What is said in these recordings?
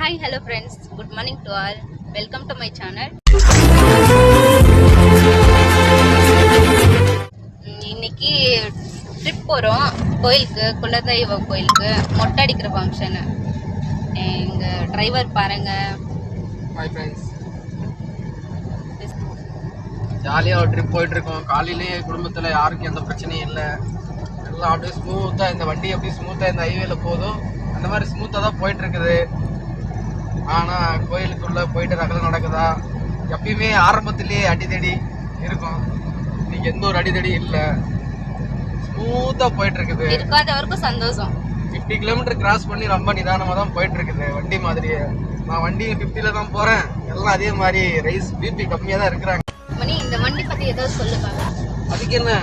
Hi, hello friends. Good morning to all. Welcome to my channel. இன்னைக்கு trip போகிறோம் கோயிலுக்கு, குலதெய்வ கோயிலுக்கு. மொட்டை அடிக்கிற ஃபங்க்ஷனு. எங்கள் டிரைவர் பாருங்க. ஹாய் ஃப்ரெண்ட்ஸ், ஜாலியாக ஒரு ட்ரிப் போயிட்டுருக்கோம். காலையிலேயே குடும்பத்தில் யாருக்கும் எந்த பிரச்சனையும் இல்லை. எல்லாம் அப்படியே ஸ்மூத்தாக, இந்த வண்டி எப்படி ஸ்மூத்தாக இந்த ஹைவேல போதும் அந்த மாதிரி ஸ்மூத்தாக தான் போயிட்டுருக்குது. ஆனால் கோயிலுக்குள்ளே போயிட்டு ரகலம் நடக்குதா? எப்பயுமே ஆரம்பத்திலேயே அடிதடி இருக்கும். இன்னைக்கு எந்த ஒரு அடிதடி இல்லை, ஸ்மூத்தாக போயிட்டுருக்குது. இருக்காதவருக்கும் சந்தோஷம். 50 கிலோமீட்டர் கிராஸ் பண்ணி ரொம்ப நிதானமாக தான் போயிட்டுருக்குது வண்டி மாதிரியே. நான் வண்டி 50ல் தான் போகிறேன். எல்லாம் அதே மாதிரி ரைஸ் பிபி கம்மியாக தான் இருக்கிறாங்க. மணி, இந்த வண்டி பற்றி ஏதாவது சொல்லுவாங்க. அதுக்கு என்ன,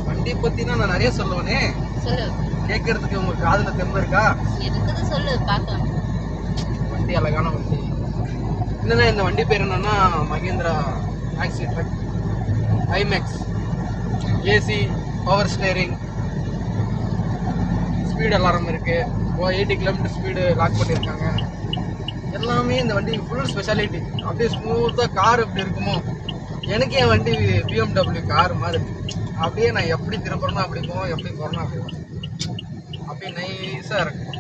வண்டி பற்றினா நான் நிறைய சொல்லுவேனே. சொல்லு. கேட்கறதுக்கு உங்களுக்கு காதுல தெம்பு இருக்கா? எதுக்குது சொல்லு, பார்க்கலாம். வண்டி அழகான வண்டி. என்னன்னா, இந்த வண்டி பேர் என்னன்னா மகேந்திரா மேக்ஸி ட்ரக் ஐமேக்ஸ். AC, power steering, speed alarm இருக்கு. 80 கிலோமீட்டர் ஸ்பீடு லாக் பண்ணியிருக்காங்க. எல்லாமே இந்த வண்டி ஃபுல் ஸ்பெஷாலிட்டி. அப்படியே ஸ்மூத்தாக கார் எப்படி இருக்குமோ, எனக்கு என் வண்டி BMW கார் மாதிரி. அப்படியே நான் எப்படி திரும்புறேனோ அப்படி போவோம், எப்படி போகிறேனோ அப்படி போவோம். அப்படியே நைஸாக இருக்கும்.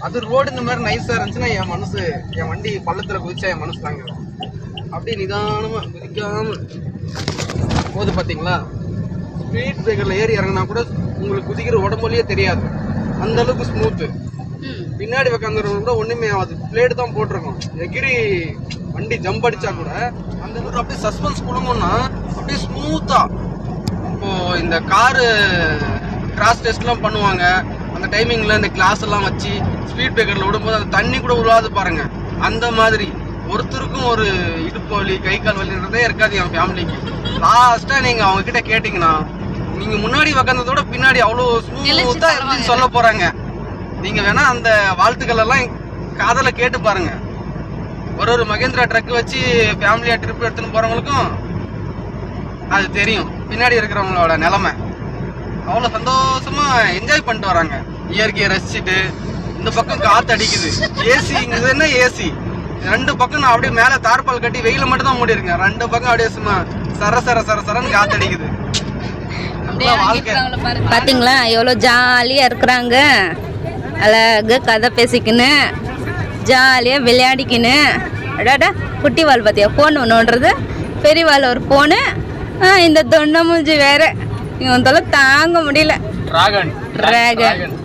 அது ரோடு இந்த மாதிரி நைஸாக இருந்துச்சுன்னா என் வண்டி பள்ளத்தில் குதிச்சா என் மனசு தாங்க. அப்படியே நிதானமாக குதிக்காமல் போது. பார்த்தீங்களா, ஸ்பீட் பிரேக்கரில் ஏறி இறங்கினா கூட உங்களுக்கு குதிக்கிற உடம்புலயே தெரியாது, அந்த அளவுக்கு ஸ்மூத்து. பின்னாடி உட்காந்துறவங்க கூட ஒன்றுமே ஆகாது. பிளேடு தான் போட்டிருக்கோம். எகிரி வண்டி ஜம்ப் அடிச்சா கூட அந்த அளவுக்கு அப்படியே சஸ்பென்ஸ் கொடுங்கன்னா அப்படியே ஸ்மூத்தாக. இப்போது இந்த காரு கிராஸ் டெஸ்ட்லாம் பண்ணுவாங்க, அந்த டைமிங்கில் இந்த கிளாஸ் எல்லாம் வச்சு ஸ்பீட் பிரேக்கரில் விடும்போது அந்த தண்ணி கூட விழாது பாருங்க. அந்த மாதிரி ஒருத்தருக்கும் ஒரு இடுப்பு வலி, கை கால் வலின்றதே இருக்காது என் ஃபேமிலிக்கு. லாஸ்ட்டாக நீங்கள் அவங்க கிட்ட கேட்டிங்கன்னா, நீங்கள் முன்னாடி உக்காந்ததோட பின்னாடி அவ்வளோ ஸ்மூத்தாக இருந்துன்னு சொல்ல போகிறாங்க. நீங்கள் வேணால் அந்த வாழ்த்துக்கள் எல்லாம் காதல கேட்டு பாருங்க. ஒரு மகேந்திரா ட்ரக் வச்சு ஃபேமிலியாக ட்ரிப் எடுத்துன்னு போகிறவங்களுக்கும் அது தெரியும், பின்னாடி இருக்கிறவங்களோட நிலைமை. அவ்வளோ சந்தோஷமா என்ஜாய் பண்ணிட்டு வராங்க, இயற்கையை ரசிச்சுட்டு. இந்த பக்கம் காற்று அடிக்குது, ஏசி. இது என்ன ஏசி? 2 பக்கம் நான் அப்படியே மேலே தார்பால் கட்டி வெயில மட்டும் தான் மூடி இருக்கேன். 2 பக்கம் அப்படியே சும்மா சரன்னு காற்று அடிக்குது. பாத்தீங்களா எவ்வளோ ஜாலியா இருக்கிறாங்க. அழகு கதை பேசிக்கின்னு ஜாலியாக விளையாடிக்கின்னு. அடாடா, குட்டி வால் பார்த்தியா ஃபோன் ஒன்றுன்றது, பெரிய வால் ஒரு ஃபோனு. இந்த தொண்டை மூஞ்சி வேற, இவன் தொலை தாங்க முடியல. டிராகன்